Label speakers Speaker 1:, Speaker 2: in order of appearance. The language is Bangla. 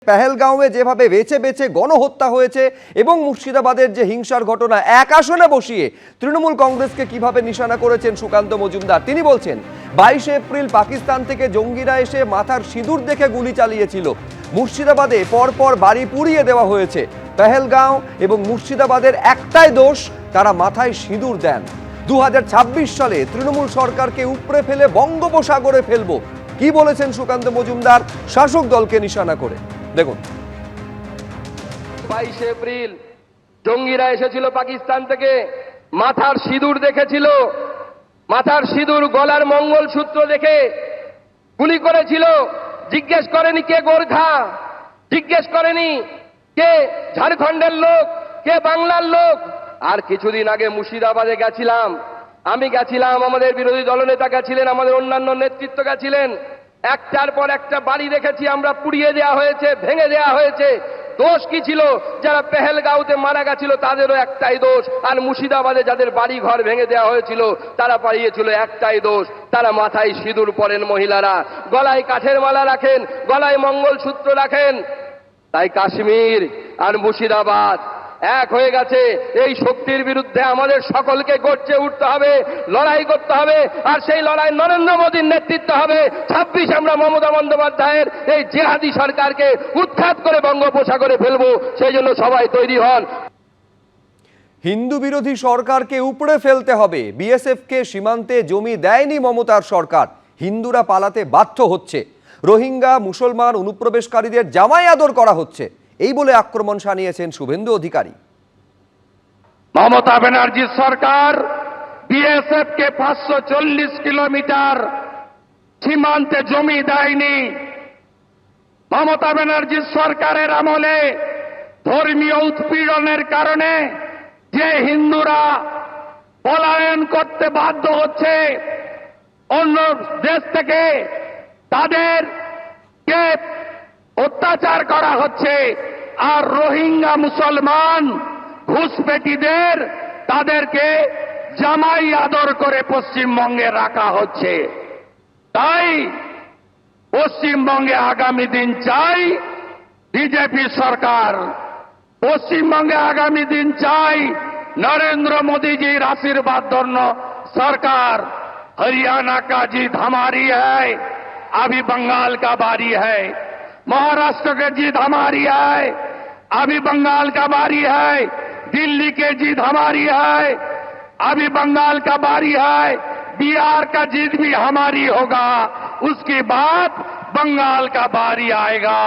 Speaker 1: পেহেলগাঁওয়ে যেভাবে বেছে বেছে গণহত্যা হয়েছে এবং মুর্শিদাবাদের যে হিংসার ঘটনা এক আসনে বসিয়ে তৃণমূল কংগ্রেসকে কিভাবে নিশানা করেছেন সুকান্ত মজুমদার। তিনি বলছেন 22 এপ্রিল পাকিস্তান থেকে জঙ্গিরা এসে মাথার সিঁদুর দেখে গুলি চালিয়েছিল। মুর্শিদাবাদে পরপর বাড়ি পুড়িয়ে দেওয়া হয়েছে। পেহেলগাঁও এবং মুর্শিদাবাদের একটাই দোষ, তারা মাথায় সিঁদুর দেন। 2026 সালে তৃণমূল সরকারকে উপড়ে ফেলে বঙ্গোপসাগরে ফেলবো, কি বলেছেন সুকান্ত মজুমদার শাসক দলকে নিশানা করে। দেখুন,
Speaker 2: 22 এপ্রিল জঙ্গিরা এসেছিল পাকিস্তান থেকে, মাথার সিঁদুর দেখেছিল, মাথার সিঁদুর গলার মঙ্গলসূত্র দেখে গুলি করেছিল। জিজ্ঞেস করেনি কে গোর্খা, জিজ্ঞেস করেনি কে ঝাড়খণ্ডের লোক, কে বাংলার লোক। আর কিছুদিন আগে মুর্শিদাবাদে গেছিলাম, আমি গেছিলাম, আমাদের বিরোধী দলনেতা গেছিলেন, আমাদের অন্যান্য নেতৃত্ব গেছিলেন। একটার পর একটা বাড়ি দেখেছি আমরা, পুড়িয়ে দেওয়া হয়েছে, ভেঙে দেওয়া হয়েছে। দোষ কি ছিল? যারা পেহেলগাঁওতে মারা গেছিল তাদেরও একটাই দোষ, আর মুর্শিদাবাদে যাদের বাড়ি ঘর ভেঙে দেওয়া হয়েছিল তারা পালিয়েছিল, একটাই দোষ, তারা মাথায় সিঁদুর পরেন মহিলারা, গলায় কাঠের মালা রাখেন, গলায় মঙ্গলসূত্র রাখেন। তাই কাশ্মীর আর মুর্শিদাবাদ এক হয়ে গেছে। এই শক্তির বিরুদ্ধে আমাদের সকলকে গর্জে উঠতে হবে, লড়াই করতে হবে, আর সেই লড়াই নরেন্দ্র মোদীর নেতৃত্বে হবে। 26 আমরা মমতা বন্দ্যোপাধ্যায়ের এই জিহাদি সরকারকে উৎখাত করে বঙ্গোপসাগরে ফেলবো, সেই জন্য সবাই তৈরি হন।
Speaker 1: হিন্দু বিরোধী সরকারকে উপড়ে ফেলতে হবে। বিএসএফকে সীমান্তে জমি দেয়নি মমতার সরকার, হিন্দুরা পালাতে বাধ্য হচ্ছে। রোহিঙ্গা মুসলমান অনুপ্রবেশকারীদের জামাই আদর করা হচ্ছে, এই বলে আক্রমণ শানিয়েছেন শুভেন্দু অধিকারী।
Speaker 2: মমতা ব্যানার্জির সরকার বিএসএফ কে 540 কিলোমিটার সীমান্তে জমি দেয়নি। মমতা ব্যানার্জির সরকারের আমলে ধর্মীয় উৎপীড়নের কারণে যে হিন্দুরা পলায়ন করতে বাধ্য হচ্ছে অন্য দেশ থেকে, তাদেরকে অত্যাচার করা হচ্ছে, আর রোহিঙ্গা মুসলমান ঘুষপেটিদের তাদেরকে জামাই আদর করে পশ্চিমবঙ্গে রাখা হচ্ছে। তাই পশ্চিমবঙ্গে আগামী দিন চাই বিজেপি সরকার, পশ্চিমবঙ্গে আগামী দিন চাই नरेंद्र मोदी जी आशीर्वाद धন্য सरकार। हरियाणा का जीत हमारी है, अभी बंगाल का बारी है। महाराष्ट्र के जीत हमारी है, अभी बंगाल का बारी है। दिल्ली के जीत हमारी है, अभी बंगाल का बारी है। बिहार का जीत भी हमारी होगा, उसके बाद बंगाल का बारी आएगा।